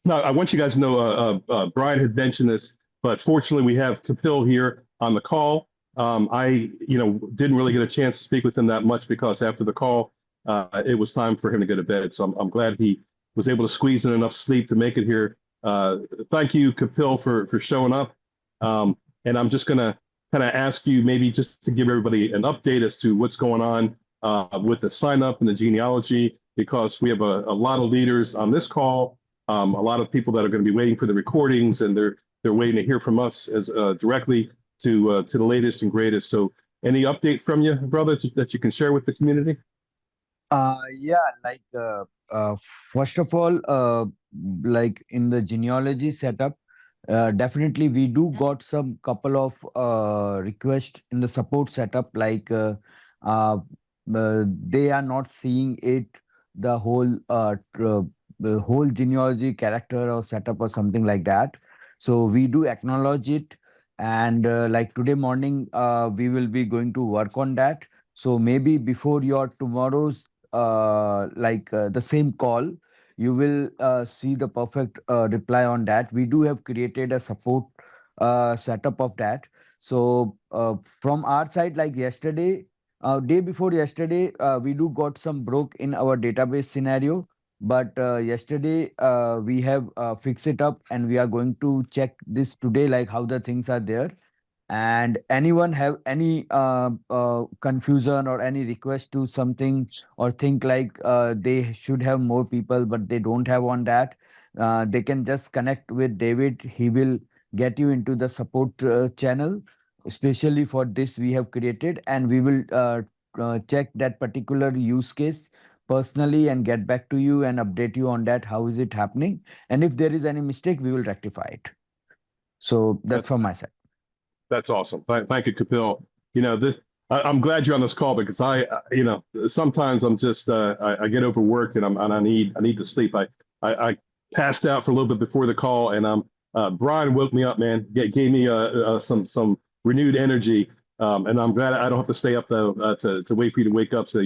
No, I want you guys to know, Brian had mentioned this, but fortunately we have Kapil here on the call. Didn't really get a chance to speak with him that much because after the call, it was time for him to go to bed. So I'm glad he was able to squeeze in enough sleep to make it here. Thank you, Kapil, for showing up. And I'm just gonna kind of ask you maybe just to give everybody an update as to what's going on with the sign up and the genealogy, because we have a lot of leaders on this call, a lot of people that are going to be waiting for the recordings, and they're waiting to hear from us as directly to the latest and greatest. So, any update from you, brother, that you can share with the community? Yeah, first of all, like in the genealogy setup, definitely we do got some couple of requests in the support setup, uh, they are not seeing it, the the whole genealogy character or setup or something like that. So we do acknowledge it, and like today morning, we will be going to work on that. So maybe before your tomorrow's the same call, you will see the perfect reply on that. We do have created a support setup of that. So from our side, like yesterday, day before yesterday, we do got some broke in our database scenario, but yesterday we have fixed it up, and we are going to check this today, like how the things are there. And anyone have any confusion or any request to something, or think like they should have more people but they don't have on that, they can just connect with David. He will get you into the support channel, especially for this we have created, and we will check that particular use case personally and get back to you and update you on that, how is it happening, and if there is any mistake we will rectify it. So that's That, from my side. that's awesome. Thank you, Kapil. I'm glad you're on this call because sometimes I'm just I get overworked and I need to sleep. I passed out for a little bit before the call, and Brian woke me up, man. Gave me some renewed energy, and I'm glad I don't have to stay up though to wait for you to wake up so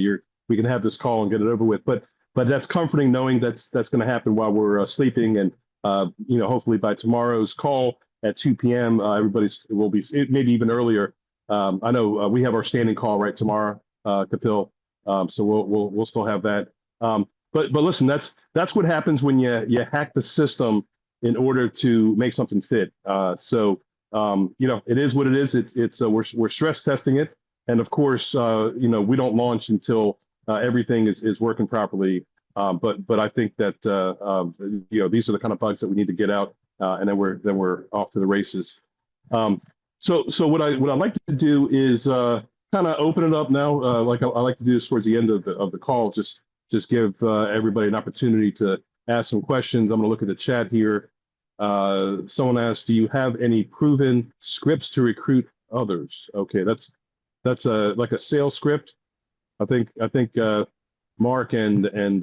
we can have this call and get it over with. But that's comforting knowing that's going to happen while we're sleeping, and hopefully by tomorrow's call at 2 p.m. Will be maybe even earlier. I know we have our standing call right tomorrow, Kapil. So we'll still have that. But listen, that's what happens when you hack the system in order to make something fit. It is what it is. We're stress testing it, and of course, we don't launch until everything is working properly. But I think that these are the kind of bugs that we need to get out, and then we're off to the races. So what I'd like to do is kind of open it up now, like I like to do this towards the end of the call. Just give everybody an opportunity to ask some questions. I'm going to look at the chat here. Someone asked, "Do you have any proven scripts to recruit others?" Okay, that's like a sales script. I think Mark and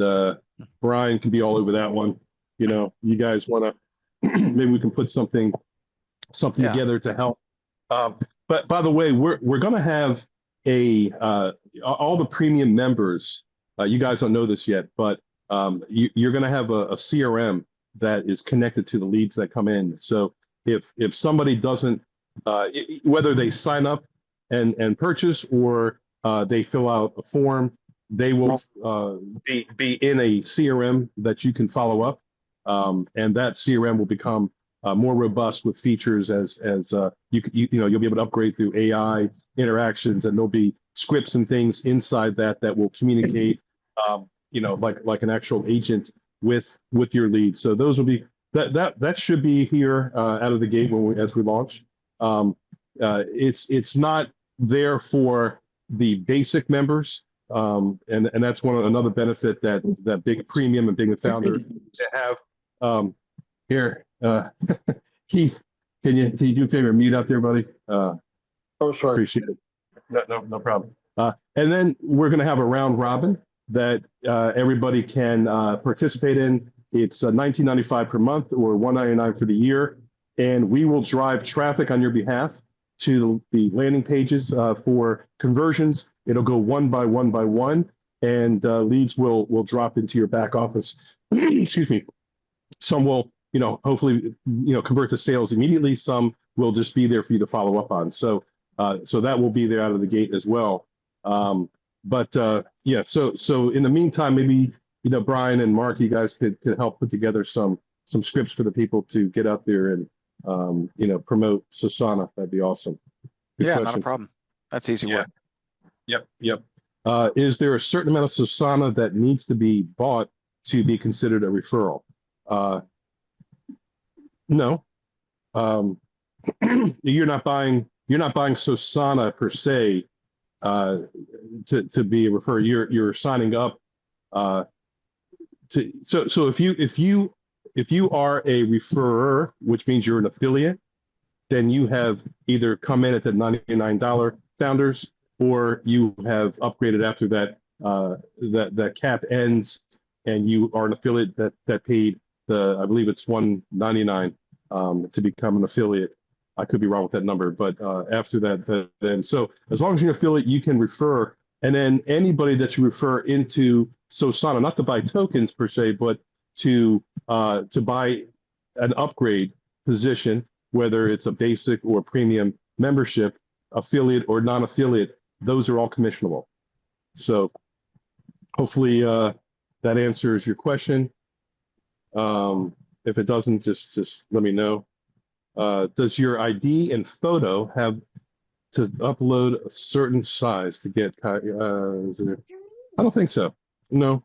Brian can be all over that one. You guys want to maybe we can put something Yeah. together to help. But by the way, we're going to have all the premium members. You guys don't know this yet, but you're going to have a CRM that is connected to the leads that come in. So if somebody doesn't, whether they sign up and purchase, or they fill out a form, they will be in a CRM that you can follow up, and that CRM will become more robust with features as you'll be able to upgrade through AI interactions, and there'll be scripts and things inside that will communicate, like an actual agent with your leads. So those will be that should be here out of the gate as we launch. It's not there for the basic members, and that's another benefit that big premium and big founder have. Here, Keith, can you do a favor, mute out there, buddy? Oh, sure. Appreciate it. No problem. And then we're going to have a round robin that everybody can participate in. It's $19.95 per month or $199 for the year, and we will drive traffic on your behalf to the landing pages for conversions. It'll go one by one, and leads will drop into your back office. Excuse me. Some will hopefully, convert to sales immediately. Some will just be there for you to follow up on. So that will be there out of the gate as well. Yeah, so in the meantime, maybe, Brian and Mark, you guys could help put together some scripts for the people to get out there and, promote SOSANA. That'd be awesome. Good Yeah, question. not a problem. That's easy work. Yep. Is there a certain amount of SOSANA that needs to be bought to be considered a referral? No. You're not buying SOSANA per se to be a referrer. You're signing up so if you are a referrer, which means you're an affiliate, then you have either come in at the $99 founders, or you have upgraded after that that cap ends, and you are an affiliate that paid I believe it's $199 to become an affiliate. I could be wrong with that number, but after that, then so as long as you're an affiliate, you can refer, and then anybody that you refer into SOSANA, not to buy tokens per se, but to buy an upgrade position, whether it's a basic or premium membership, affiliate or non-affiliate, those are all commissionable. So hopefully that answers your question. If it doesn't, just let me know. Does your ID and photo have to upload a certain size to get? I don't think so. No.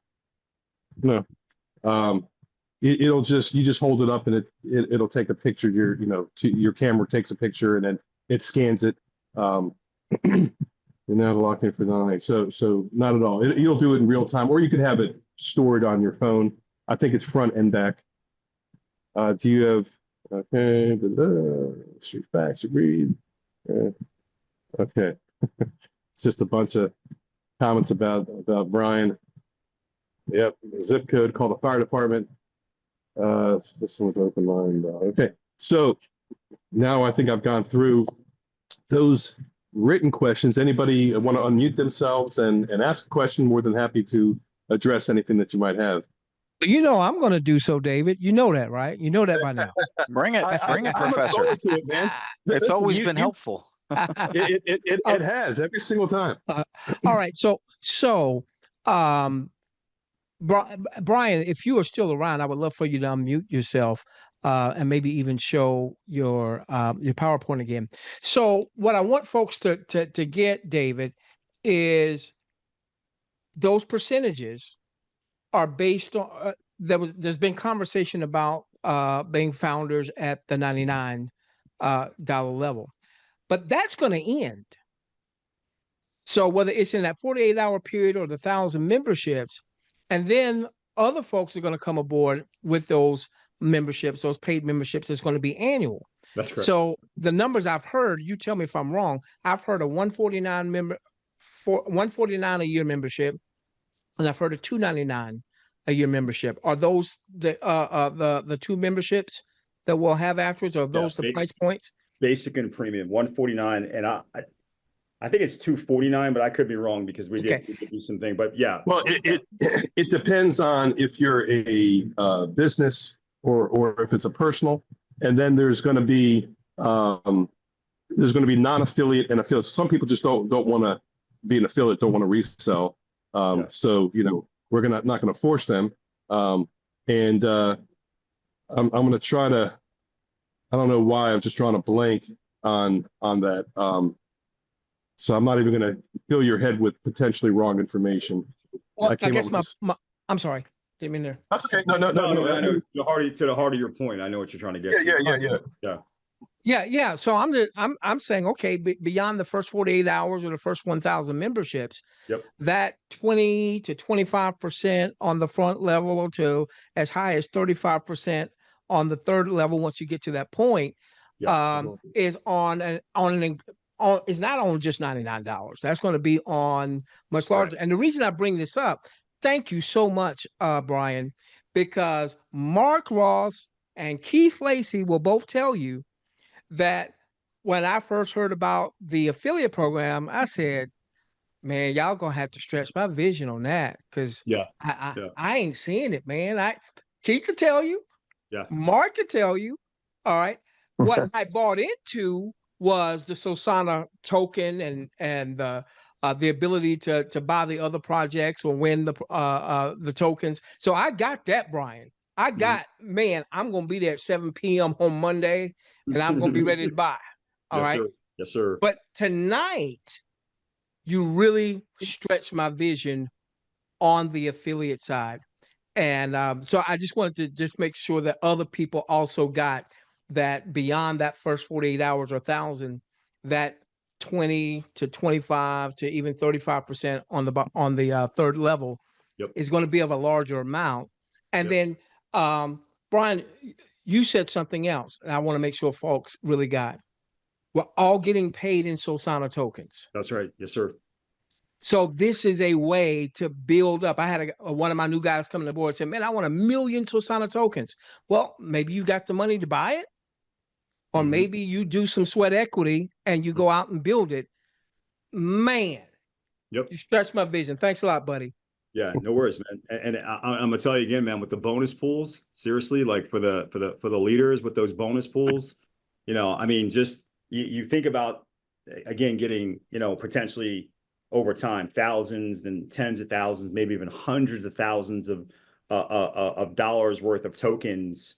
You just hold it up and it'll take a picture. Your camera takes a picture and then it scans it. You're now locked in for the night. So not at all. You'll do it in real time, or you could have it stored on your phone. I think it's front and back. Do you have? Okay, street facts agreed. Okay, it's just a bunch of comments about Brian. Yep, zip code, call the fire department. This one's open line. Okay, so now I think I've gone through those written questions. Anybody want to unmute themselves and ask a question? More than happy to address anything that you might have. I'm going to do so, David. You know that, right? You know that by now. Bring it, Professor. To it, man. It's always been helpful. It has every single time. All right. So, Brian, if you are still around, I would love for you to unmute yourself and maybe even show your PowerPoint again. So, what I want folks to get, David, is those percentages are based on there's been conversation about being founders at the $99 level, but that's going to end. So whether it's in that 48-hour period or the 1,000 memberships, and then other folks are going to come aboard with those memberships, those paid memberships, it's going to be annual. That's correct. So the numbers I've heard, you tell me if I'm wrong, I've heard a $149 a year membership, and I've heard a $299 a year membership. Are those the two memberships that we'll have afterwards? Or are those the price points? Basic and premium, $149, and I think it's $249, but I could be wrong because we did do something. But yeah. Well, it depends on if you're a business or if it's a personal, and then there's going to be non-affiliate and affiliate. Some people just don't want to be an affiliate, don't want to resell. So we're not going to force them. I'm going to try to. I don't know why I'm just drawing a blank on that. So I'm not even going to fill your head with potentially wrong information. Well, I guess I'm sorry. Didn't mean there. That's okay. No. I know. To the heart of your point, I know what you're trying to get. Yeah. So I'm saying, okay, beyond the first 48 hours or the first 1,000 memberships, that 20 to 25% on the front level to as high as 35% on the third level, once you get to that point, is is not on just $99. That's going to be on much larger. Right. And the reason I bring this up, thank you so much, Brian, because Mark Ross and Keith Lacey will both tell you that when I first heard about the affiliate program, I said, man, y'all gonna have to stretch my vision on that, because I ain't seeing it, man. Keith could tell you, Yeah. Mark can tell you. All right. What I bought into was the SOSANA token and the ability to buy the other projects or win the tokens. So I got that, Brian. I got, man, I'm gonna be there at 7 p.m. on Monday, and I'm gonna be ready to buy. All right. Sir. Yes, sir. But tonight, you really stretched my vision on the affiliate side. And so I just wanted to just make sure that other people also got that beyond that first 48 hours or 1,000, that 20 to 25 to even 35% on the third level is going to be of a larger amount. And then, Brian, you said something else, and I want to make sure folks really got. We're all getting paid in SOSANA tokens. That's right. Yes, sir. So this is a way to build up. I had one of my new guys come to the board and said, man, I want 1 million SOSANA tokens. Well, maybe you got the money to buy it, or maybe you do some sweat equity and you go out and build it. Man, you stretch my vision. Thanks a lot, buddy. Yeah, no worries, man. And I'm gonna tell you again, man, with the bonus pools, seriously, like for the leaders with those bonus pools, you know, I mean, just you think about, again, getting, you know, potentially over time, thousands and tens of thousands, maybe even hundreds of thousands of dollars worth of tokens,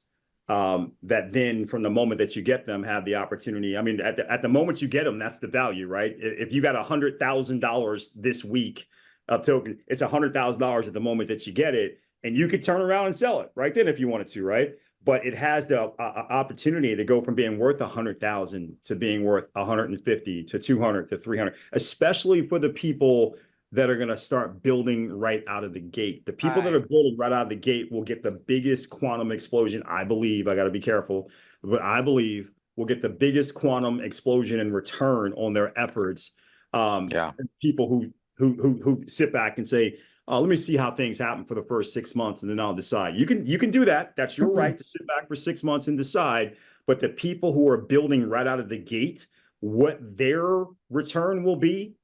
that then from the moment that you get them have the opportunity. I mean, at the moment you get them, that's the value, right? If you got $100,000 this week of token, it's $100,000 at the moment that you get it, and you could turn around and sell it right then if you wanted to, right? But it has the opportunity to go from being worth 100,000 to being worth 150 to 200 to 300, especially for the people that are going to start building right out of the gate. The people that are building right out of the gate will get the biggest quantum explosion. I believe, I got to be careful, but I believe will get the biggest quantum explosion in return on their efforts. People who sit back and say, let me see how things happen for the first 6 months, and then I'll decide. You can do that. That's your right to sit back for 6 months and decide. But the people who are building right out of the gate, what their return will be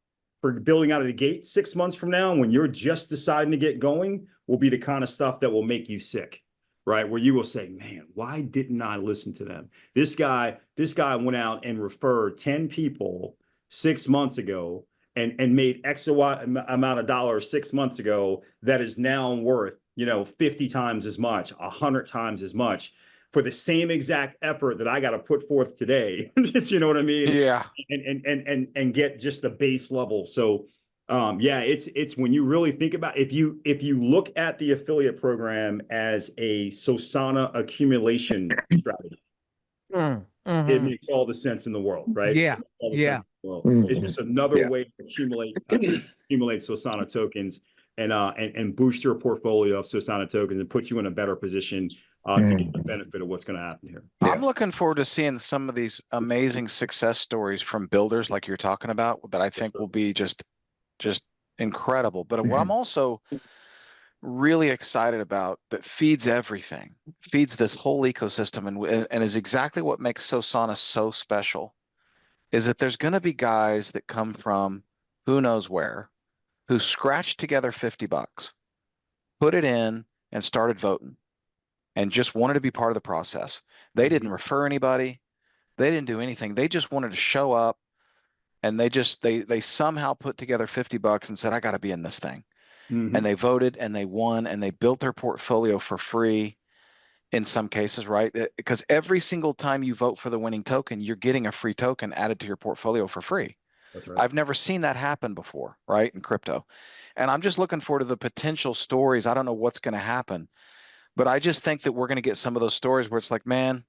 for building out of the gate 6 months from now, when you're just deciding to get going, will be the kind of stuff that will make you sick, right? Where you will say, man, why didn't I listen to them? This guy went out and referred 10 people 6 months ago and made X amount of dollars 6 months ago that is now worth, 50 times as much, 100 times as much for the same exact effort that I got to put forth today. You know what I mean? Yeah. And get just the base level. So it's when you really think about, if you look at the affiliate program as a SOSANA accumulation strategy, it makes all the sense in the world, right? Yeah. It's just another way to accumulate SOSANA tokens and boost your portfolio of SOSANA tokens and put you in a better position to get the benefit of what's going to happen here. I'm looking forward to seeing some of these amazing success stories from builders like you're talking about that I think will be just incredible. But what I'm also really excited about, that feeds everything, feeds this whole ecosystem, and is exactly what makes SOSANA so special, is that there's going to be guys that come from who knows where, who scratched together $50, put it in, and started voting, and just wanted to be part of the process. They didn't refer anybody. They didn't do anything. They just wanted to show up, and they somehow put together $50 and said, I got to be in this thing. And they voted and they won and they built their portfolio for free in some cases, right? Because every single time you vote for the winning token, you're getting a free token added to your portfolio for free. That's right. I've never seen that happen before, right, in crypto. And I'm just looking forward to the potential stories. I don't know what's going to happen, but I just think that we're going to get some of those stories where it's like, man,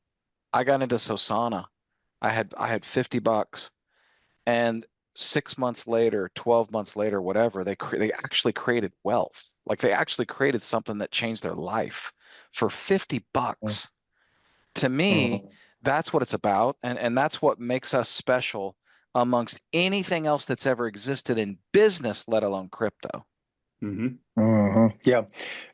I got into SOSANA. I had $50, and 6 months later, 12 months later, whatever, they actually created wealth. Like they actually created something that changed their life for $50. To me, that's what it's about. And that's what makes us special amongst anything else that's ever existed in business, let alone crypto. Yeah.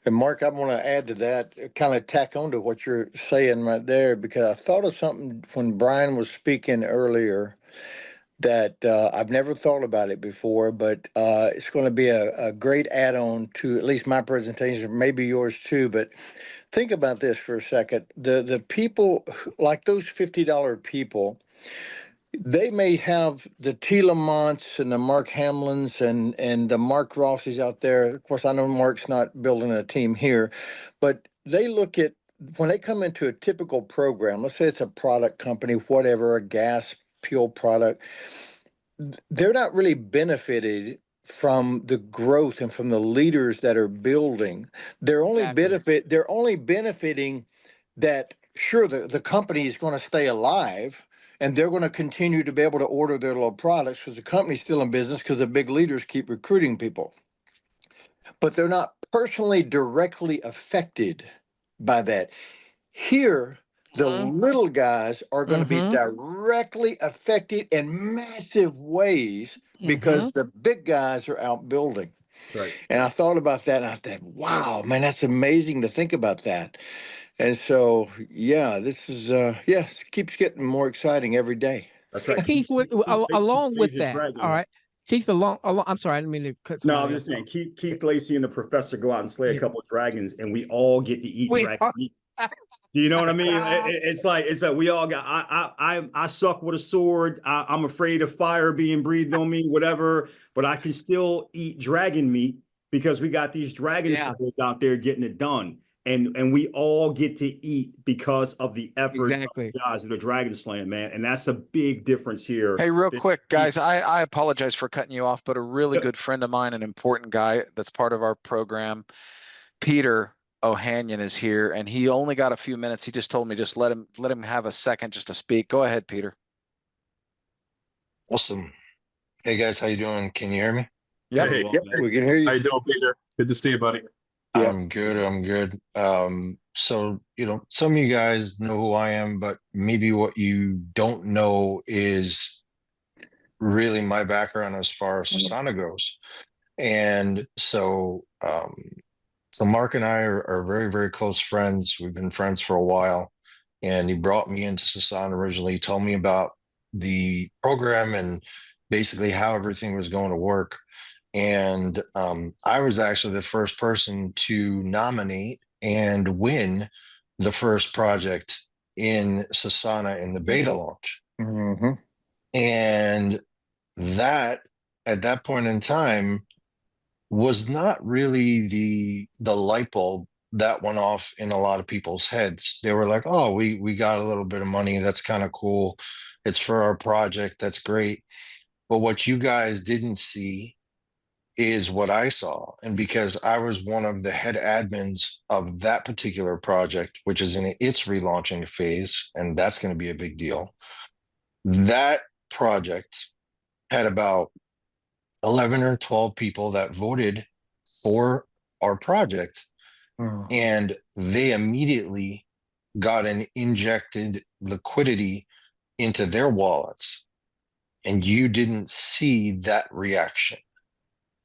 And Mark, I want to add to that, kind of tack on to what you're saying right there, because I thought of something when Brian was speaking earlier that I've never thought about it before, but it's going to be a great add-on to at least my presentation, maybe yours too. But think about this for a second. The people like those $50 people, they may have the T. Lamonts and the Mark Hamlins and the Mark Rossies out there. Of course, I know Mark's not building a team here, but they look at when they come into a typical program, let's say it's a product company, whatever, a gas fuel product, they're not really benefited from the growth and from the leaders that are building. They're only benefiting that sure the company is going to stay alive and they're going to continue to be able to order their little products because the company's still in business because the big leaders keep recruiting people. But they're not personally directly affected by that. Here, the little guys are going to be directly affected in massive ways because the big guys are out building. That's right. And I thought about that and I thought, wow, man, that's amazing to think about that. And so, yeah, this is, it keeps getting more exciting every day. That's right. Keith, along with that, Dragon. all right. Keith, I'm sorry, I didn't mean to cut. No, I'm just saying, Keith Lacey and the professor go out and slay a couple of dragons, and we all get to eat dragon meat. Do you know what I mean? It's like we all got. I suck with a sword. I'm afraid of fire being breathed on me, whatever. But I can still eat dragon meat because we got these dragon slayers out there getting it done, and we all get to eat because of the efforts of the guys that are dragon slaying, man. And that's a big difference here. Hey, real quick, guys, I apologize for cutting you off, but a really good friend of mine, an important guy that's part of our program, Peter O'Hanion, is here, and he only got a few minutes. He just told me just let him have a second just to speak. Go ahead, Peter. Awesome. Hey guys, how you doing? Can you hear me? Yeah, Hey, we can hear you. how you doing, Peter? Good to see you, buddy. Yeah. I'm good. So, some of you guys know who I am, but maybe what you don't know is really my background as far as SOSANA goes. And so Mark and I are very, very close friends. We've been friends for a while, and he brought me into SOSANA originally. He told me about the program and basically how everything was going to work. And I was actually the first person to nominate and win the first project in SOSANA in the beta launch. And that, at that point in time, was not really the light bulb that went off in a lot of people's heads. They were like, oh, we got a little bit of money. That's kind of cool. It's for our project. That's great. But what you guys didn't see is what I saw. And because I was one of the head admins of that particular project, which is in its relaunching phase, and that's going to be a big deal. That project had about 11 or 12 people that voted for our project, and they immediately got an injected liquidity into their wallets, and you didn't see that reaction.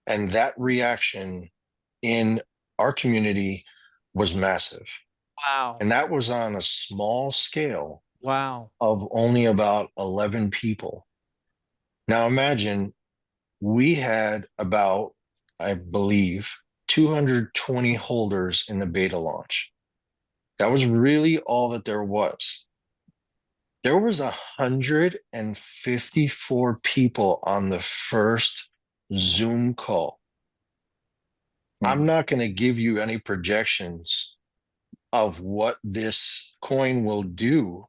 And that reaction in our community was massive. Wow. And that was on a small scale. Wow. Of only about 11 people. Now imagine we had about, I believe, 220 holders in the beta launch. That was really all that there was. There was 154 people on the first Zoom call. I'm not going to give you any projections of what this coin will do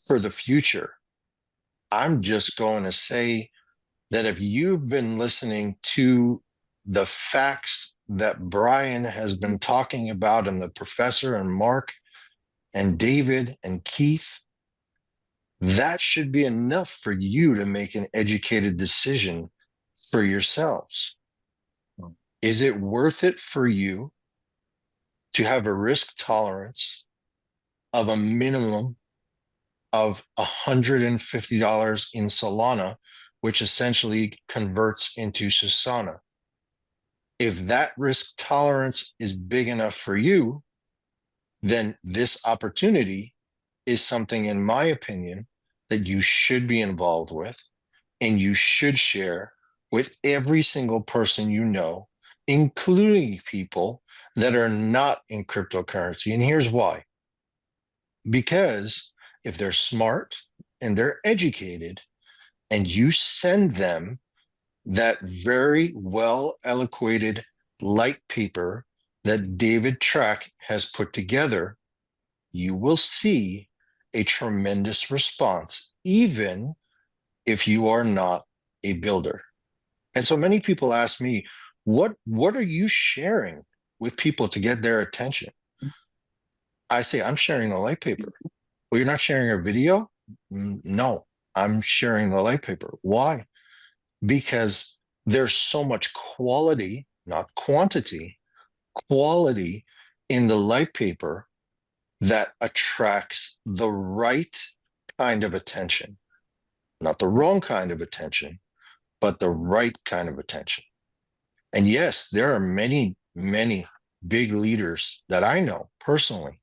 for the future. I'm just going to say that if you've been listening to the facts that Brian has been talking about, and the professor and Mark and David and Keith, that should be enough for you to make an educated decision for yourselves. Is it worth it for you to have a risk tolerance of a minimum of $150 in Solana, which essentially converts into SOSANA? If that risk tolerance is big enough for you, then this opportunity is something, in my opinion, that you should be involved with, and you should share with every single person you know, including people that are not in cryptocurrency. And here's why. Because if they're smart and they're educated, and you send them that very well eloquated light paper that David Track has put together, you will see a tremendous response, even if you are not a builder. And so many people ask me, what are you sharing with people to get their attention? I say, I'm sharing the light paper. Well, you're not sharing a video? No, I'm sharing the light paper. Why? Because there's so much quality, not quantity, quality in the light paper that attracts the right kind of attention, not the wrong kind of attention, but the right kind of attention. And yes, there are many, many big leaders that I know personally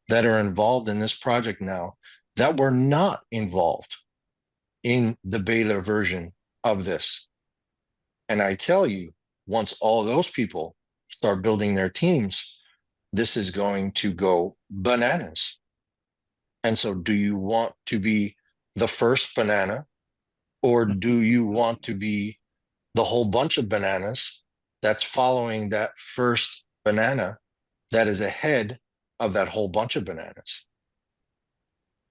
that are involved in this project now that were not involved in the beta version of this. And I tell you, once all those people start building their teams, this is going to go bananas. And so do you want to be the first banana, or do you want to be the whole bunch of bananas that's following that first banana that is ahead of that whole bunch of bananas?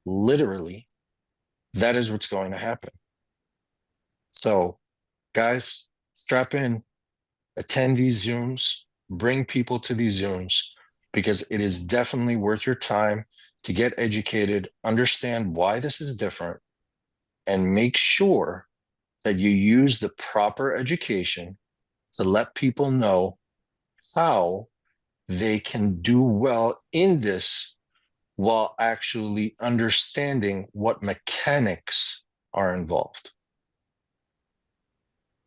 Literally, that is what's going to happen. So, guys, strap in, attend these Zooms, bring people to these Zooms, because it is definitely worth your time to get educated, understand why this is different, and make sure that you use the proper education to let people know how they can do well in this while actually understanding what mechanics are involved.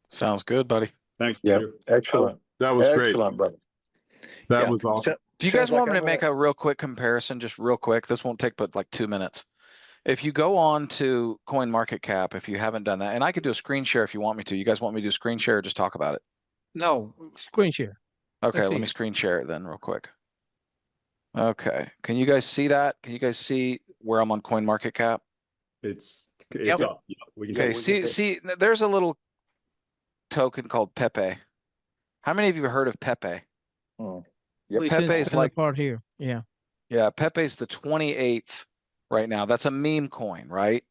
Sounds good, buddy. Thanks, Yeah, Peter. excellent. That was great. Excellent, brother. That Yeah. was awesome. Do you Sounds guys like want me I'm to make gonna- a real quick comparison, just real quick? This won't take but like 2 minutes. If you go on to Coin Market Cap, if you haven't done that, and I could do a screen share if you want me to. You guys want me to do a screen share or just talk about it? No, screen share. Okay, Let's let see me it. screen share it then real quick. Okay, can you guys see that? Can you guys see where I'm on Coin Market Cap? It's Yep. up. Yeah, we can Okay, see it. see, there's a little token called Pepe. How many of you have heard of Pepe? Oh, yep. Please send Pepe's the like- part here. Yeah. Yeah, Pepe's the 28th right now. That's a meme coin, right?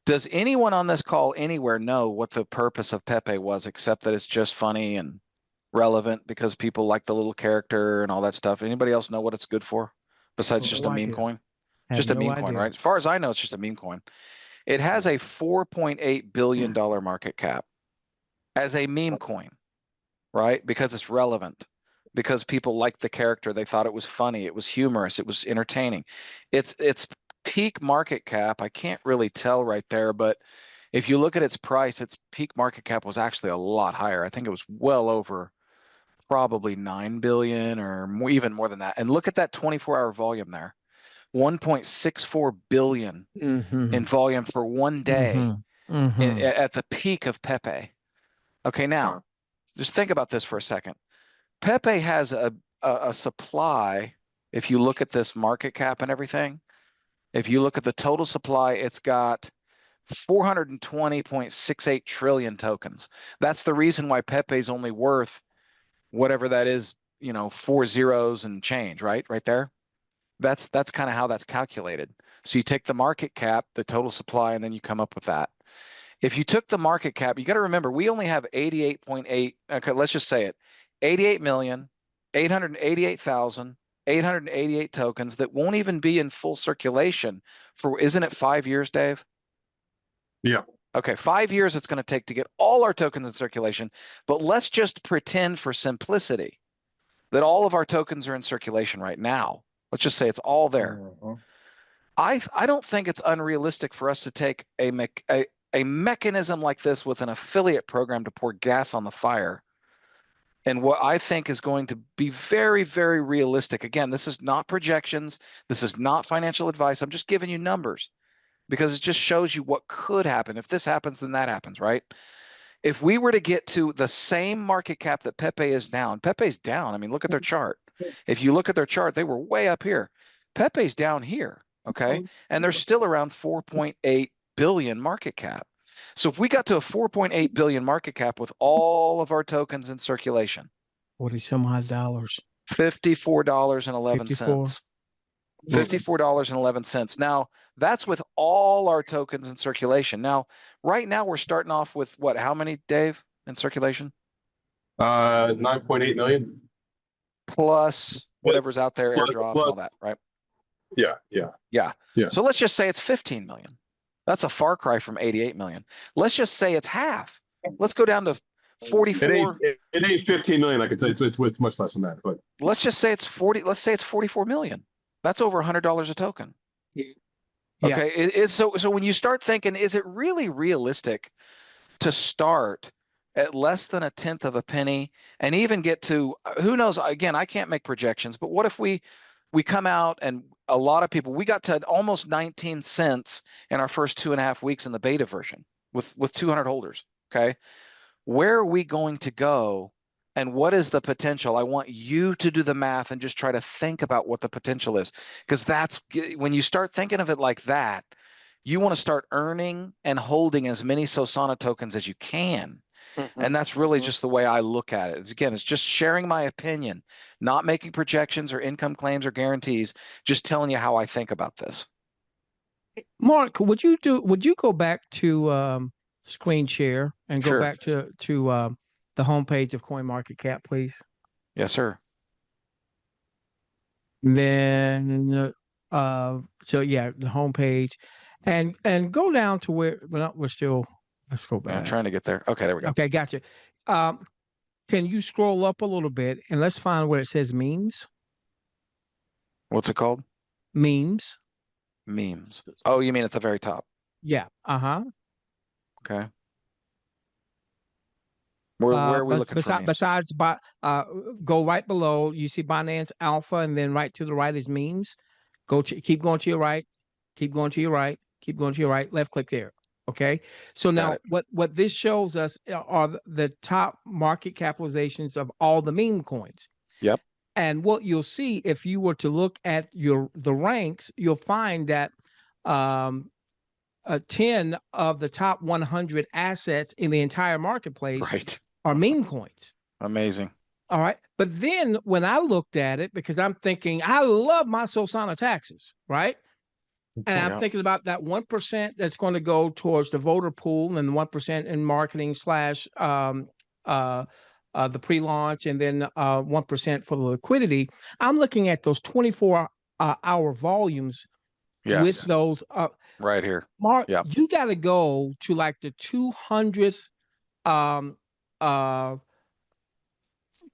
Does anyone on this call anywhere know what the purpose of Pepe was, except that it's just funny and relevant because people like the little character and all that stuff? Anybody else know what it's good for besides No just a meme idea. coin? Have Just a no meme coin, idea. right? As far as I know, it's just a meme coin. It has a $4.8 billion market cap as a meme coin, right? Because it's relevant, because people liked the character. They thought it was funny. It was humorous. It was entertaining. It's peak market cap. I can't really tell right there, but if you look at its price, its peak market cap was actually a lot higher. I think it was well over probably 9 billion or more, even more than that. And look at that 24-hour volume there. 1.64 billion Mhm. in volume for one day Mhm. Mhm. at the peak of Pepe. Okay, now just think about this for a second. Pepe has a supply. If you look at this market cap and everything, if you look at the total supply, it's got 420.68 trillion tokens. That's the reason why Pepe's only worth whatever that is, 4 zeros and change, right there. That's kind of how that's calculated. So you take the market cap, the total supply, and then you come up with that. If you took the market cap, you got to remember, we only have 88.8, okay, let's just say it, 88,888,888 tokens that won't even be in full circulation for, isn't it 5 years, Dave? Yeah. Okay, 5 years it's going to take to get all our tokens in circulation, but let's just pretend for simplicity that all of our tokens are in circulation right now. Let's just say it's all there. Mhm. I don't think it's unrealistic for us to take a mechanism like this with an affiliate program to pour gas on the fire. And what I think is going to be very, very realistic. Again, this is not projections. This is not financial advice. I'm just giving you numbers because it just shows you what could happen. If this happens, then that happens, right? If we were to get to the same market cap that Pepe is now, and Pepe's down, I mean, look at their chart. If you look at their chart, they were way up here. Pepe's down here, okay? And they're still around 4.8 billion market cap. So if we got to a 4.8 billion market cap with all of our tokens in circulation, 40 some odd dollars. $54.11. $54.11. Now, that's with all our tokens in circulation. Now, right now, we're starting off with what? How many, Dave, in circulation? 9.8 million. Plus whatever's out there, airdrops, all that, right? Yeah. Yeah. Yeah. So let's just say it's 15 million. That's a far cry from 88 million. Let's just say it's half. Let's go down to 44. It ain't 15 million. I can tell you it's much less than that, but let's just say it's 40. Let's say it's 44 million. That's over $100 a token. Yeah. Okay. So when you start thinking, is it really realistic to start at less than a tenth of a penny and even get to, who knows? Again, I can't make projections, but what if we come out and a lot of people, we got to almost 19 cents in our first 2.5 weeks in the beta version with 200 holders. Okay. Where are we going to go? And what is the potential? I want you to do the math and just try to think about what the potential is. Because that's when you start thinking of it like that, you want to start earning and holding as many SOSANA tokens as you can. And that's really just the way I look at it. It's just sharing my opinion, not making projections or income claims or guarantees, just telling you how I think about this. Mark, would you go back to screen share and go Sure. back to the homepage of CoinMarketCap, please? Yes, sir. Then so yeah, the homepage, and go down to where we're still. Let's go back. I'm trying to get there. Okay, there we go. Okay, gotcha. Can you scroll up a little bit and let's find where it says memes? What's it called? Memes. Memes. Oh, you mean at the very top? Yeah. Okay. Where are we looking for memes? Besides, go right below. You see Binance Alpha, and then right to the right is memes. Keep going to your right. Keep going to your right. Keep going to your right. Left click there. Okay. So now what this shows us are the top market capitalizations of all the meme coins. Yep. And what you'll see if you were to look at the ranks, you'll find that 10 of the top 100 assets in the entire marketplace are meme coins. Amazing. All right. But then when I looked at it, because I'm thinking, I love my SOSANA taxes, right? And I'm thinking about that 1% that's going to go towards the voter pool and 1% in marketing / the pre-launch, and then 1% for the liquidity. I'm looking at those 24-hour volumes with those. Right here. Mark, you got to go to like the 200th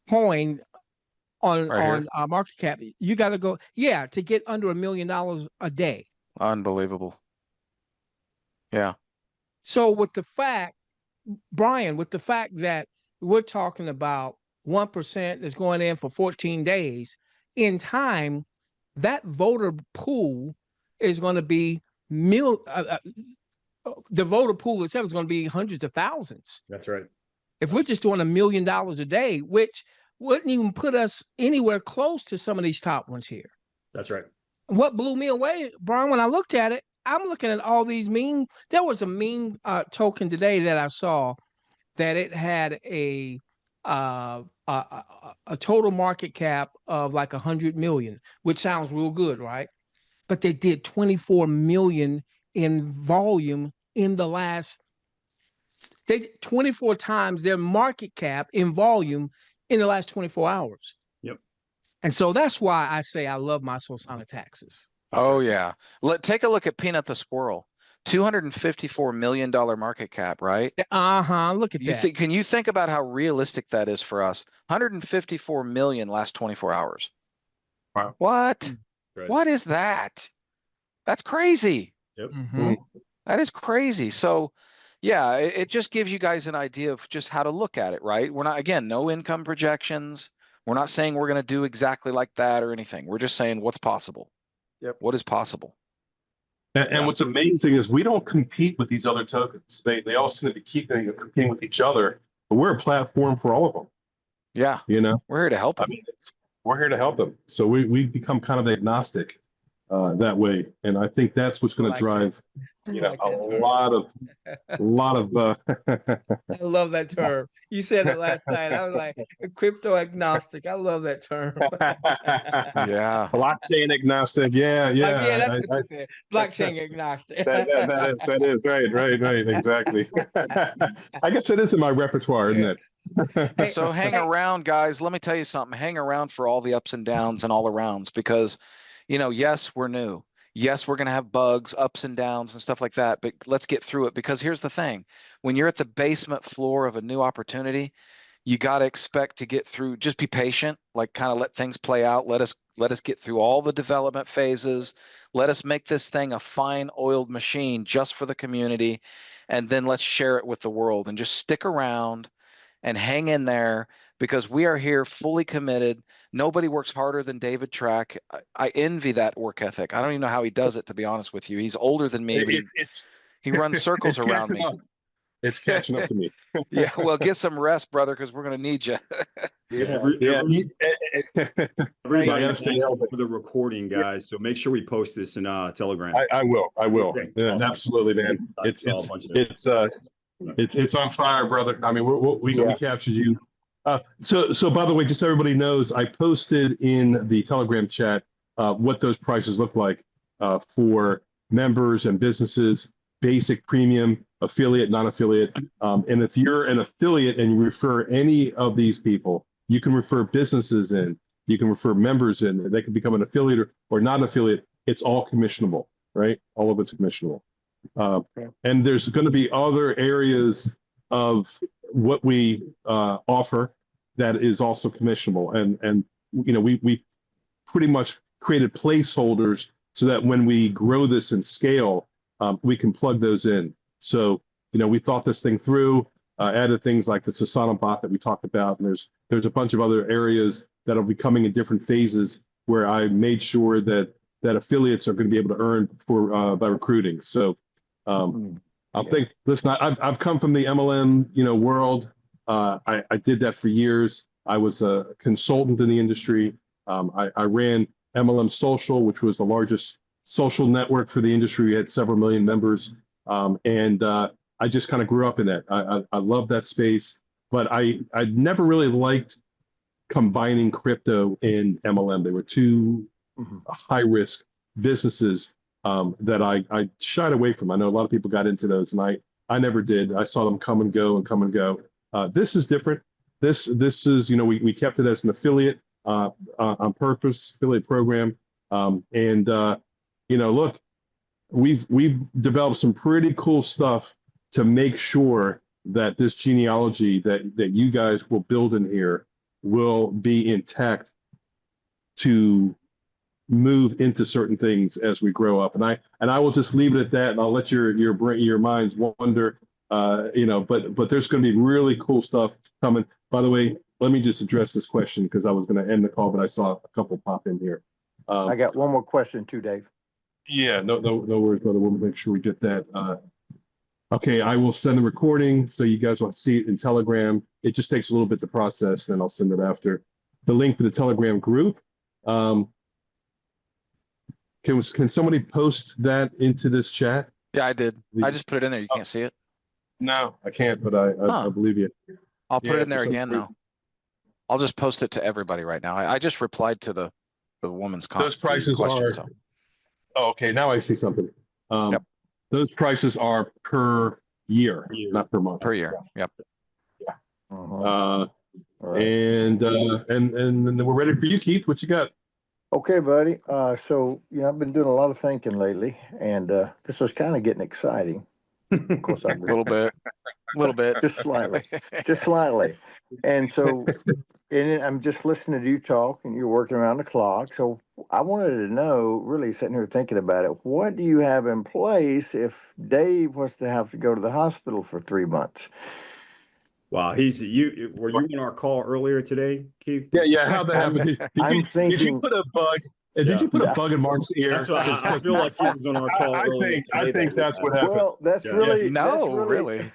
coin on market cap. You got to go, to get under $1 million a day. Unbelievable. Yeah. So with the fact, Brian, that we're talking about 1% that's going in for 14 days, in time, that voter pool is going to be the voter pool itself is going to be hundreds of thousands. That's right. If we're just doing $1 million a day, which wouldn't even put us anywhere close to some of these top ones here. That's right. What blew me away, Brian, when I looked at it, I'm looking at all these meme. There was a meme token today that I saw that it had a total market cap of like 100 million, which sounds real good, right? But they did 24 million in volume in the last. They did 24 times their market cap in volume in the last 24 hours. Yep. And so that's why I say I love my SOSANA taxes. Oh yeah. Take a look at Peanut the Squirrel. $254 million market cap, right? Look at that. Can you think about how realistic that is for us? 154 million last 24 hours. Wow. What? Right. What is that? That's crazy. Yep. That is crazy. So yeah, it just gives you guys an idea of just how to look at it, right? We're not, again, no income projections. We're not saying we're going to do exactly like that or anything. We're just saying what's possible. Yep. What is possible? And what's amazing is we don't compete with these other tokens. They all seem to be competing with each other, but we're a platform for all of them. Yeah. You know, We're here to help them. I mean, we're here to help them. So we become kind of agnostic that way, and I think that's what's going to drive I like a that term. lot of I love that term. You said it last night. I was like, crypto agnostic. I love that term. Yeah. blockchain agnostic. Yeah, Yeah, that's I- what you said. Blockchain agnostic. that is right, exactly. I guess it is in my repertoire, isn't it? Hey, So hang around, guys. Let me tell you something. Hang around for all the ups and downs and all arounds because, yes, we're new. Yes, we're going to have bugs, ups and downs and stuff like that, but let's get through it because here's the thing. When you're at the basement floor of a new opportunity, you got to expect to get through, just be patient, like kind of let things play out. Let us get through all the development phases. Let us make this thing a fine oiled machine just for the community. And then let's share it with the world and just stick around and hang in there because we are here fully committed. Nobody works harder than David Track. I envy that work ethic. I don't even know how he does it, to be honest with you. He's older than me, but he runs circles around me. It's catching up to me. Yeah, well, get some rest, brother, because we're going to need you. Everybody gotta stay healthy. for the recording, guys. So make sure we post this in Telegram. I will. Okay, Yeah, awesome. Absolutely, man. It's on fire, brother. I mean, we captured you. So by the way, just so everybody knows, I posted in the Telegram chat what those prices look like for members and businesses, basic, premium, affiliate, non-affiliate. And if you're an affiliate and you refer any of these people, you can refer businesses in, you can refer members in. They can become an affiliate or not an affiliate. It's all commissionable, right? All of it's commissionable. And there's going to be other areas of what we offer that is also commissionable. And we pretty much created placeholders so that when we grow this in scale, we can plug those in. So, we thought this thing through, added things like the SOSANA bot that we talked about, and there's a bunch of other areas that'll be coming in different phases where I made sure that affiliates are going to be able to earn for by recruiting. So, I think, listen, I've come from the MLM, world. I did that for years. I was a consultant in the industry. I ran MLM Social, which was the largest social network for the industry. We had several million members. And I just kind of grew up in that. I love that space, but I never really liked combining crypto and MLM. They were two high risk businesses that I shied away from. I know a lot of people got into those, and I never did. I saw them come and go. This is different. This is, we kept it as an affiliate on purpose, affiliate program. Look, we've developed some pretty cool stuff to make sure that this genealogy that you guys will build in here will be intact to move into certain things as we grow up. And I will just leave it at that, and I'll let your minds wander. But there's going to be really cool stuff coming. By the way, let me just address this question because I was going to end the call, but I saw a couple pop in here. I got one more question too, Dave. Yeah, no worries, brother. We'll make sure we get that. Okay, I will send the recording so you guys will see it in Telegram. It just takes a little bit to process, and then I'll send it after. The link for the Telegram group. Can somebody post that into this chat? Yeah, I did. I just put it in there. You can't see it. No, I can't, but I believe you. I'll put it in there for some again, though. reason. I'll just post it to everybody right now. I just replied to the woman's comment. Those prices question, are. so. Oh, okay, now I see something. Yep. Those prices are per year, not per month. Per year. Yep. Right. And then we're ready for you, Keith. What you got? Okay, buddy. So, I've been doing a lot of thinking lately, and this is kind of getting exciting. Of course, I've A been little bit. just slightly. And so, I'm just listening to you talk, and you're working around the clock. So I wanted to know, really sitting here thinking about it, what do you have in place if Dave was to have to go to the hospital for 3 months? Wow, were you on our call earlier today, Keith? Yeah. How'd that happen? I'm thinking. Did you put a bug? Did you put a Yeah. bug in Mark's ear? That's why I feel like he was on our call earlier. I today think that that's what happened. Well, that's Yeah. really No, really.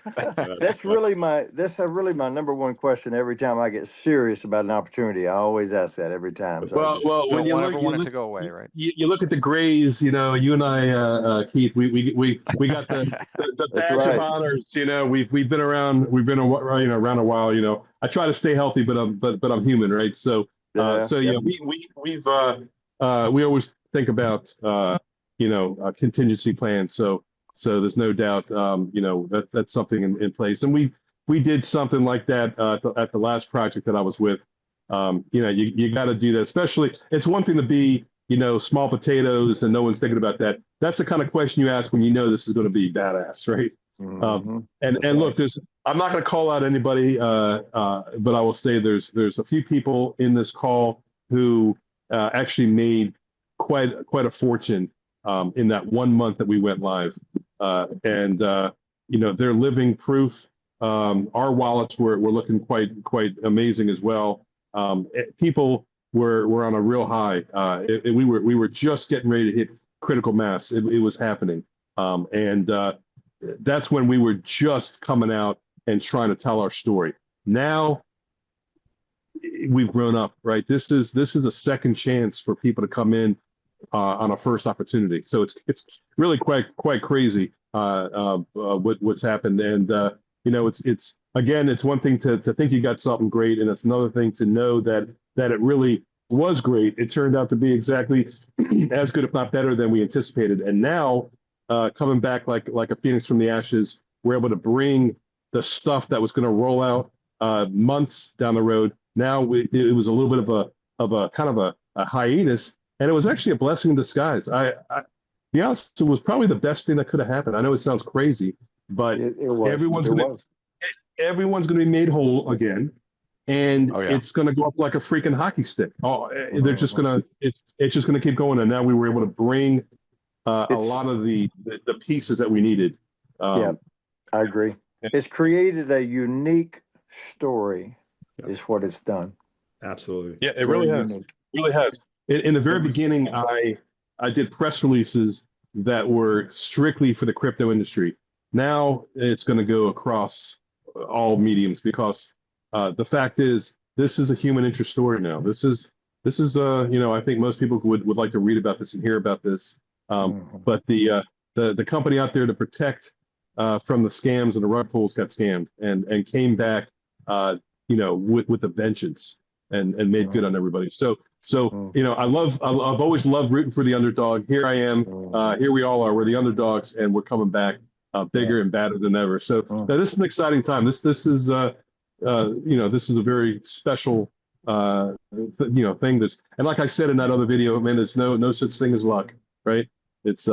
that's really my number one question every time I get serious about an opportunity. I always ask that every time. So Well, when Don't you ever look, want it to go away, right? you look at the Grays, you know, you and I, Keith, we got the That's badge of right. honors. You know, we've been around, around a while. You know, I try to stay healthy, but I'm human, right? So Yeah. yeah, we always think about contingency plans. So there's no doubt, that's something in place, and we did something like that at the last project that I was with. You got to do that. Especially, it's one thing to be, small potatoes and no one's thinking about that. That's the kind of question you ask when you know this is going to be badass, right? Mhm. And That's right. look, I'm not going to call out anybody, but I will say there's a few people in this call who actually made quite a fortune in that 1 month that we went live, and they're living proof. Our wallets were looking quite amazing as well. People were on a real high. We were just getting ready to hit critical mass. It was happening, and that's when we were just coming out and trying to tell our story. Now we've grown up, right? This is a second chance for people to come in on a first opportunity. So it's really quite crazy what's happened. And it's again, it's one thing to think you got something great, and it's another thing to know that it really was great. It turned out to be exactly as good, if not better, than we anticipated. And now coming back like a phoenix from the ashes, we're able to bring the stuff that was going to roll out months down the road. Now it was a little bit of a kind of a hiatus, and it was actually a blessing in disguise. I be honest, it was probably the best thing that could have happened. I know it sounds crazy, but It was. everyone's going to be made whole again, and Oh, yeah. it's going to go up like a freaking hockey stick. They're just going to it's just going to keep going. And now we were able to bring a lot of the pieces that we needed. Yeah, I agree. It's created a unique story, is what it's done. Absolutely. Yeah, it really has. Unique. Really has. In the very beginning, I did press releases that were strictly for the crypto industry. Now it's going to go across all mediums, because the fact is, this is a human interest story now. This is I think most people would like to read about this and hear about this. But the company out there to protect from the scams and the rug pulls got scammed and came back with a vengeance and made good on everybody. So I've always loved rooting for the underdog. Here I am. Here we all are. We're the underdogs, and we're coming back bigger and badder than ever. So this is an exciting time. This is this is a very special thing. That's, and like I said in that other video, man, there's no such thing as luck, right? It's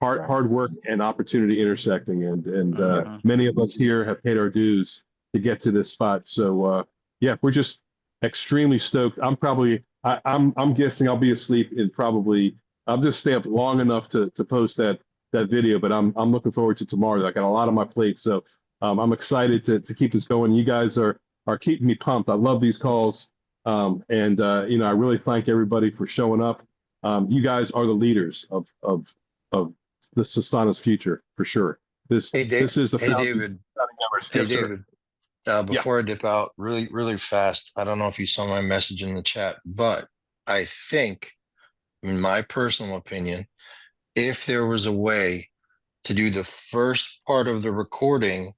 hard work and opportunity intersecting, and many of us here have paid our dues to get to this spot. So we're just extremely stoked. I'm guessing I'll be asleep in probably, I'll just stay up long enough to post that video, but I'm looking forward to tomorrow. I got a lot on my plate, so I'm excited to keep this going. You guys are keeping me pumped. I love these calls, and I really thank everybody for showing up. You guys are the leaders of the SOSANA's future, for sure. This is the David. Yes, David. Before I dip out, really, really fast, I don't know if you saw my message in the chat, but I think, in my personal opinion, if there was a way to do the first part of the recording,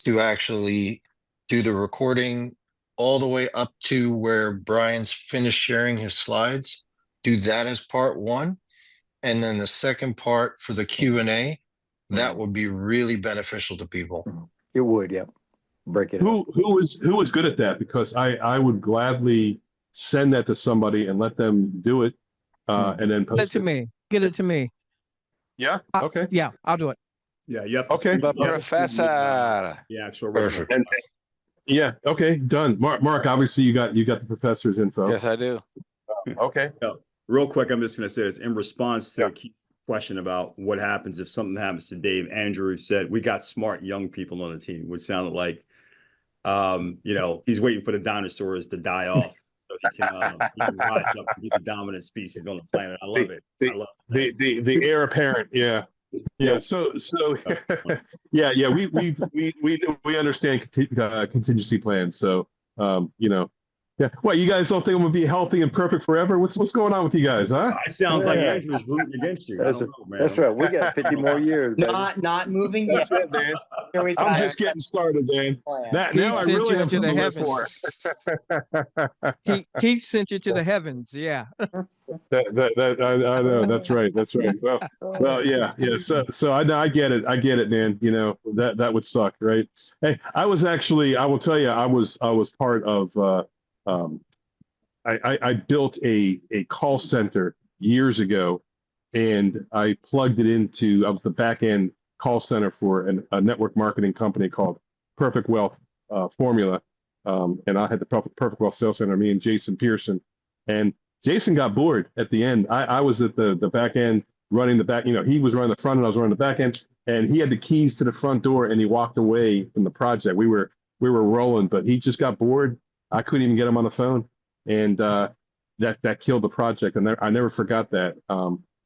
to actually do the recording all the way up to where Brian's finished sharing his slides, do that as part one, and then the second part for the Q&A, that would be really beneficial to people. It would, yeah. Break it who up. who was good at that, because I would gladly send that to somebody and let them do it, and then post Get it to me. Get it to me. Yeah. Okay. Yeah, I'll do it. Yeah, you have to Okay. see But Professor, the actual Perfect. And yeah. Okay. Done. Mark. Obviously, you got the professor's info. yes, I do. Okay. Real quick, I'm just going to say this in response to a question about what happens if something happens to Dave. Andrew said we got smart young people on the team, which sounded like he's waiting for the dinosaurs to die off. So he can rise up and be the dominant species on the planet. I love it. I love it. The heir apparent. Yeah. Yeah. So yeah. We understand contingency plans. So yeah. What, you guys don't think I'm gonna be healthy and perfect forever? What's going on with you guys, huh? It sounds like Yeah. Andrew's rooting against you. I That's, don't know, man. that's right. We got 50 more years, baby. Not moving yet. That's it, man. I'm just getting started, man. Now I sent really you have into the something to live for. He sent you to the heavens. Yeah. That I know. That's right. That's right. Well, yeah. So I get it. I get it, man. That would suck, right? Hey, I will tell you, I was part of. I built a call center years ago, and I plugged it into. I was the back end call center for a network marketing company called Perfect Wealth Formula, and I had the Perfect Wealth Sales Center. Me and Jason Pearson, and Jason got bored at the end. I was at the back end running the back. He was running the front, and I was running the back end. And he had the keys to the front door, and he walked away from the project. We were rolling, but he just got bored. I couldn't even get him on the phone, and that killed the project. And I never forgot that.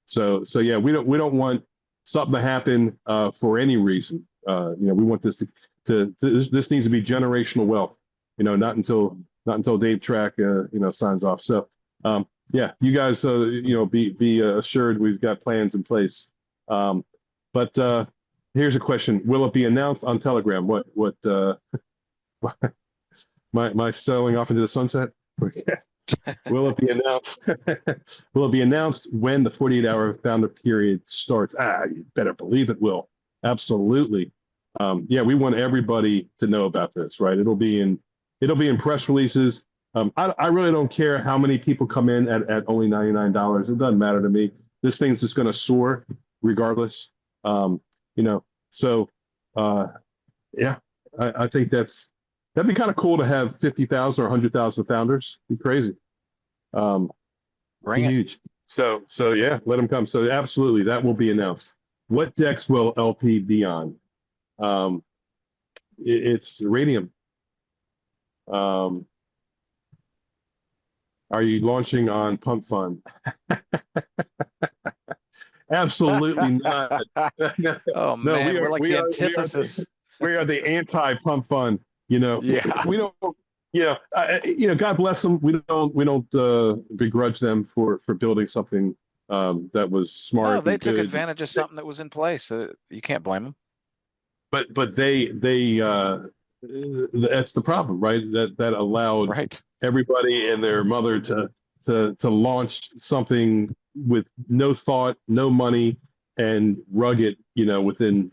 So yeah, we don't want something to happen for any reason. We want this this needs to be generational wealth. Not until Dave Track signs off. So yeah, you guys be assured we've got plans in place. But here's a question: will it be announced on Telegram? What my selling off into the sunset? Will it be announced? Will it be announced when the 48-hour founder period starts? You better believe it will. Absolutely. Yeah, we want everybody to know about this, right? It'll be in press releases. I really don't care how many people come in at only $99. It doesn't matter to me. This thing's just going to soar regardless. So yeah, I think that'd be kind of cool to have 50,000 or 100,000 founders. Be crazy. Bring it. Huge. So yeah, let them come. So absolutely, that will be announced. What decks will LP be on? It's Radium. Are you launching on Pump Fund? Absolutely not. Oh man, we're like the antithesis. We are the anti-Pump Fund. Yeah. We don't. God bless them. We don't begrudge them for building something that was smart. No, they took good. advantage of something that was in place. You can't blame them. But they that's the problem, right? That allowed Right. everybody and their mother to launch something with no thought, no money, and rugged, within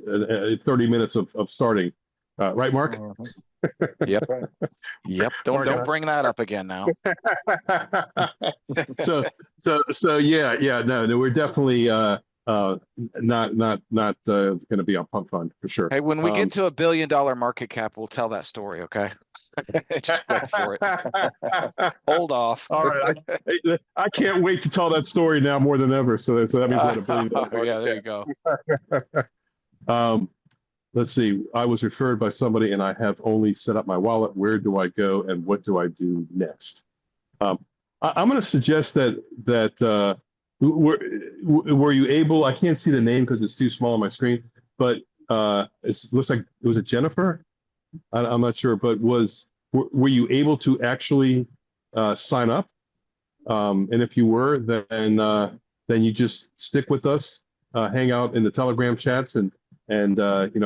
30 minutes of starting. Right, Mark? Yep. Yep. Don't bring that up again now. So yeah. No, we're definitely not going to be on Pump Fund for sure. Hey, when we get to $1 billion market cap, we'll tell that story. Okay. Just wait for it. Hold off. All right. I can't wait to tell that story now more than ever. So that means we're at $1 billion. Yeah, there you go. Let's see. I was referred by somebody, and I have only set up my wallet. Where do I go, and what do I do next? I'm going to suggest that were you able? I can't see the name because it's too small on my screen, but it looks like it was a Jennifer. I'm not sure, but were you able to actually sign up? And if you were, then you just stick with us, hang out in the Telegram chats, and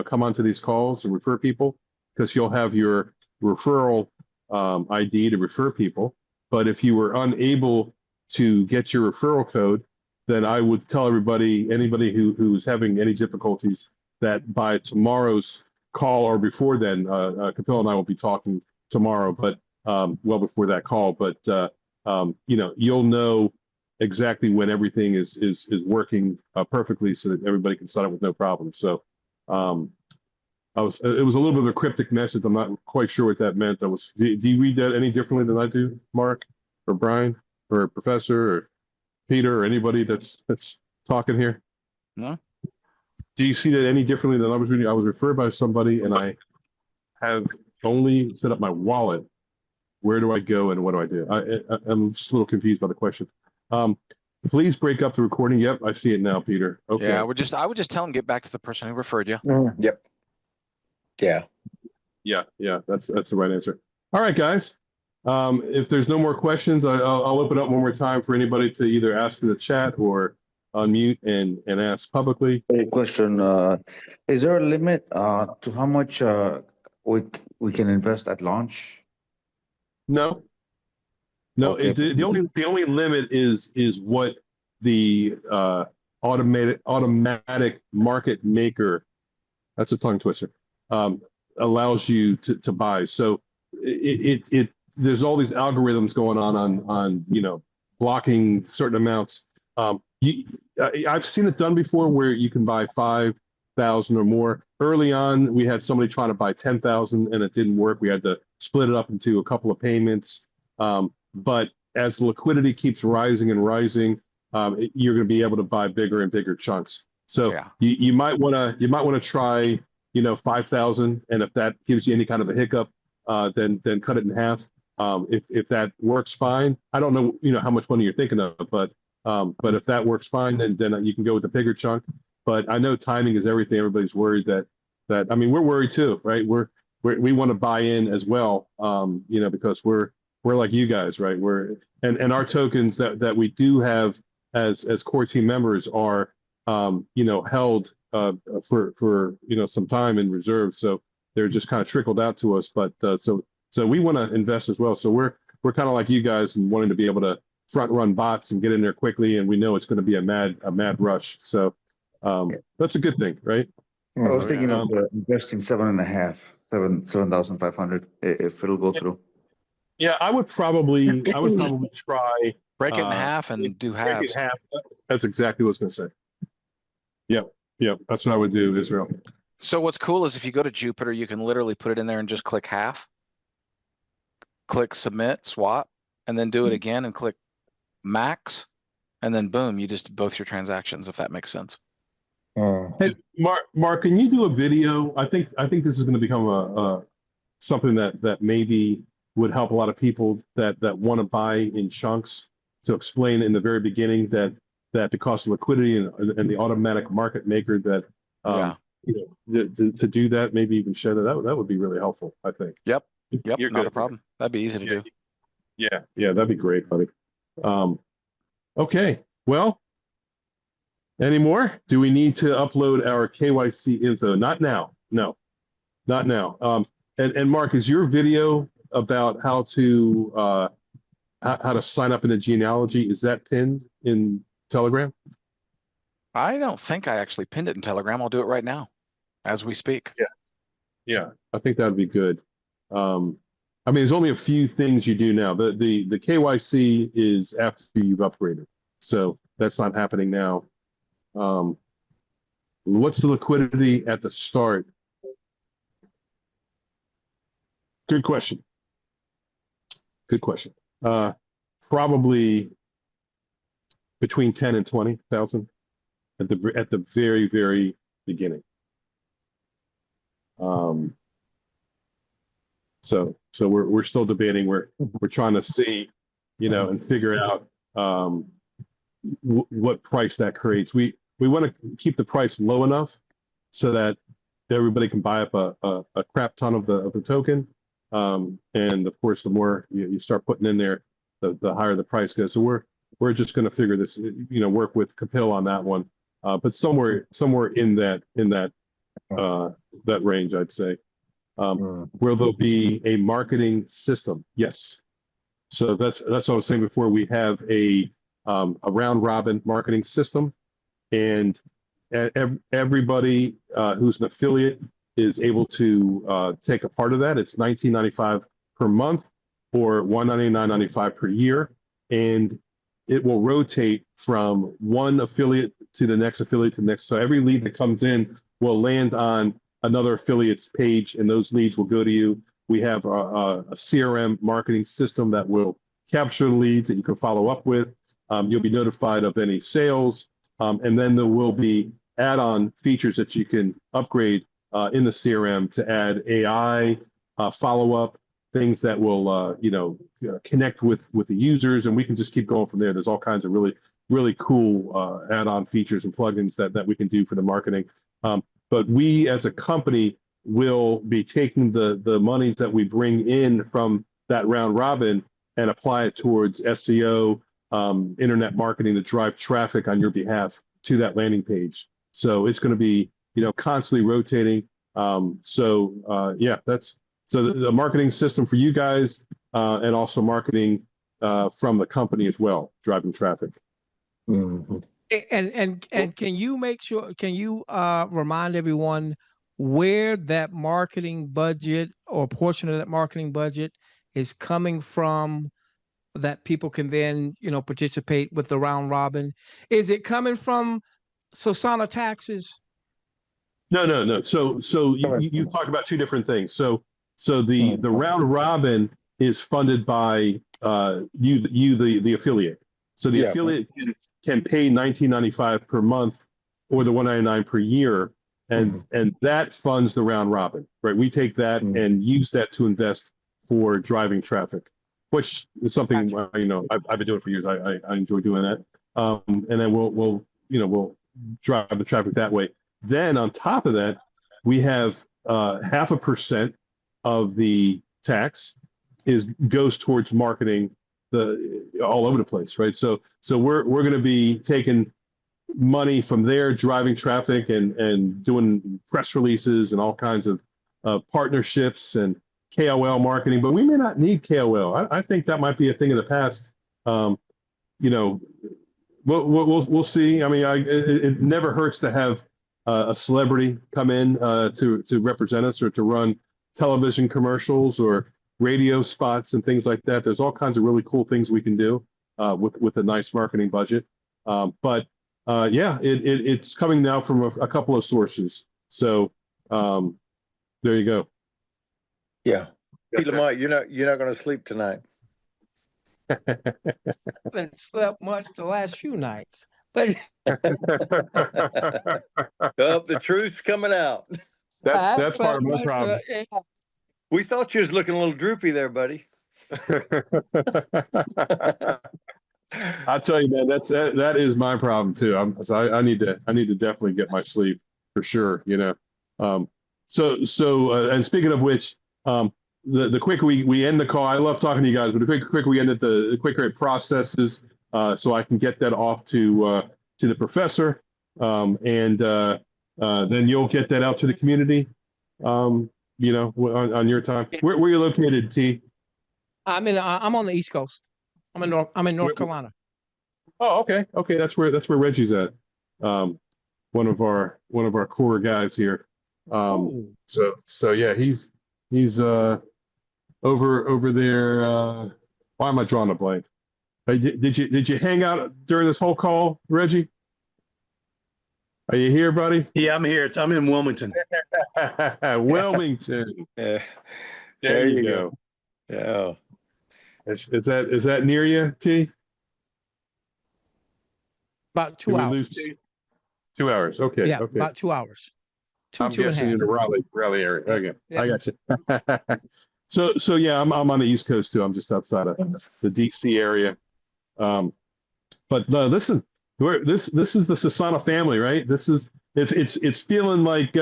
come onto these calls and refer people, because you'll have your referral ID to refer people. But if you were unable to get your referral code, then I would tell anybody who's having any difficulties, that by tomorrow's call or before then, Capilla and I will be talking tomorrow, but well before that call. But you'll know exactly when everything is working perfectly, so that everybody can sign up with no problem. So it was a little bit of a cryptic message. I'm not quite sure what that meant. Do you read that any differently than I do, Mark, or Brian, or Professor, or Peter, or anybody that's talking here? No. Do you see that any differently than I was reading? I was referred by somebody, and I have only set up my wallet. where do I go and what do I do? I'm just a little confused by the question. Please break up the recording. Yep, I see it now, Peter. Okay. Yeah, I would just tell him get back to the person who referred you. Yep. Yeah. Yeah, that's the right answer. All right, guys. If there's no more questions, I'll open up one more time for anybody to either ask in the chat or unmute and ask publicly. A question, is there a limit to how much we can invest at launch? No. Okay. The only limit is what the automatic market maker, that's a tongue twister, allows you to buy. So it there's all these algorithms going on blocking certain amounts. I've seen it done before where you can buy 5,000 or more. Early on, we had somebody trying to buy 10,000 and it didn't work. We had to split it up into a couple of payments. But as the liquidity keeps rising and rising, you're going to be able to buy bigger and bigger chunks. So Yeah. you might want to try 5,000, and if that gives you any kind of a hiccup, then cut it in half. If that works fine, I don't know how much money you're thinking of, but if that works fine, then you can go with the bigger chunk. But I know timing is everything. Everybody's worried that I mean, we're worried too, right? We want to buy in as well, because we're like you guys, right? And our tokens that we do have as core team members are held for some time in reserve, so they're just kind of trickled out to us. But so we want to invest as well. So we're kind of like you guys and wanting to be able to front run bots and get in there quickly, and we know it's going to be a mad rush. So that's a good thing, right? I was thinking of investing 7,500 if it'll go through. Yeah, I would probably try Break it in half and do break it halves. in half. That's exactly what I was going to say. Yep, that's what I would do, Israel. So what's cool is if you go to Jupiter, you can literally put it in there and just click half. Click submit, swap, and then do it again and click max. And then boom, you just both your transactions, if that makes sense. Hey, Mark, can you do a video? I think this is going to become something that maybe would help a lot of people that want to buy in chunks, to explain in the very beginning that the cost of liquidity and the automatic market maker that to do that, maybe even share that would be really helpful, I think. Yep, You're not good. a problem. That'd be easy to do. Yeah, that'd be great, buddy. Okay, well, any more? Do we need to upload our KYC info? Not now. No, not now. And Mark, is your video about how to sign up in a genealogy, is that pinned in Telegram? I don't think I actually pinned it in Telegram. I'll do it right now as we speak. Yeah, I think that would be good. I mean, there's only a few things you do now. The KYC is after you've upgraded, so that's not happening now. What's the liquidity at the start? Good question. Probably between 10 and 20,000 at the very, very beginning. So we're still debating. We're trying to see, and figure out what price that creates. We want to keep the price low enough so that everybody can buy up a crap ton of the token. And of course, the more you start putting in there, the higher the price goes. So we're just going to figure this, work with Kapil on that one. But somewhere in that range, I'd say. Where there'll be a marketing system. Yes. So that's what I was saying before. We have a round robin marketing system, and everybody who's an affiliate is able to take a part of that. It's $19.95 per month or $199.95 per year, and it will rotate from one affiliate to the next affiliate to the next. So every lead that comes in will land on another affiliate's page, and those leads will go to you. We have a CRM marketing system that will capture leads that you can follow up with. You'll be notified of any sales, and then there will be add-on features that you can upgrade in the CRM to add AI follow-up, things that will, connect with the users, and we can just keep going from there. There's all kinds of really cool add-on features and plugins that we can do for the marketing. But we as a company will be taking the monies that we bring in from that round robin and apply it towards SEO, internet marketing to drive traffic on your behalf to that landing page. So it's going to be, constantly rotating. That's the marketing system for you guys, and also marketing from the company as well, driving traffic. Mhm. And can you remind everyone where that marketing budget or portion of that marketing budget is coming from, that people can then, participate with the round robin? Is it coming from SOSANA taxes? No. So you talk about two different things. So the round robin is funded by the affiliate. So the affiliate can pay $19.95 per month or the $199 per year, and that funds the round robin, right? We take that and use that to invest for driving traffic, which is something I've been doing for years. I enjoy doing that, and then we'll drive the traffic that way. Then on top of that, we have 0.5% of the tax goes towards marketing all over the place, right? So we're going to be taking money from there, driving traffic and doing press releases and all kinds of partnerships and KOL marketing. But we may not need KOL. I think that might be a thing of the past. We'll see. I mean, it never hurts to have a celebrity come in to represent us, or to run television commercials or radio spots and things like that. There's all kinds of really cool things we can do with a nice marketing budget. It's coming now from a couple of sources. So there you go. Yeah. Hey, Lamar, you're not going to sleep tonight. I haven't slept much the last few nights, but The truth's coming out. That's part of my problem. We thought you was looking a little droopy there, buddy. I'll tell you, man, that is my problem too. I need to definitely get my sleep for sure. And speaking of which, the quicker we end the call, I love talking to you guys, but the quicker we end it, the quicker it processes, so I can get that off to the professor, and then you'll get that out to the community, on your time. Where are you located, T? I'm on the East Coast. I'm in North Carolina. Oh, okay. That's where Reggie's at. One of our core guys here. So yeah, he's over there. Why am I drawing a blank? Did you hang out during this whole call, Reggie? Are you here, buddy? Yeah, I'm here. I'm in Wilmington. Wilmington. Yeah. There you go. Yeah. Is that near you, T? About 2 hours. We lose T? 2 hours. Okay. Yeah, okay. about 2 hours. I'm guessing in the Raleigh area. Okay, Yeah. I got you. So yeah, I'm on the East Coast too. I'm just outside of the DC area. But no, listen, this is the SOSANA family, right? It's feeling like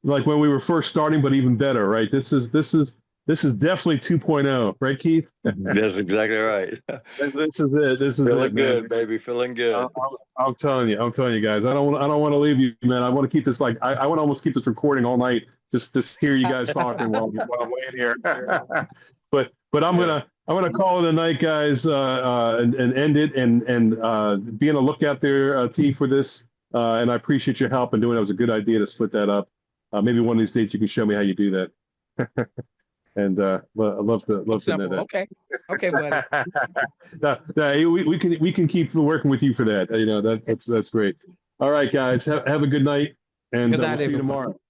when we were first starting, but even better, right? This is definitely 2.0, right, Keith? That's exactly right. This is it. This is Feeling it, good, man. baby. Feeling good. I'm telling you guys. I don't want to leave you, man. I want to keep this I want to almost keep this recording all night, just to hear you guys talking while I'm laying here. but I'm gonna call it a night, guys, and end it, and be on a lookout there, T, for this. And I appreciate your help in doing it. It was a good idea to split that up. Maybe one of these days you can show me how you do that. And I'd love to know that. Okay, buddy. we can keep working with you for that. That's great. All right, guys, have a good night, and Good night, we'll see you everyone. tomorrow.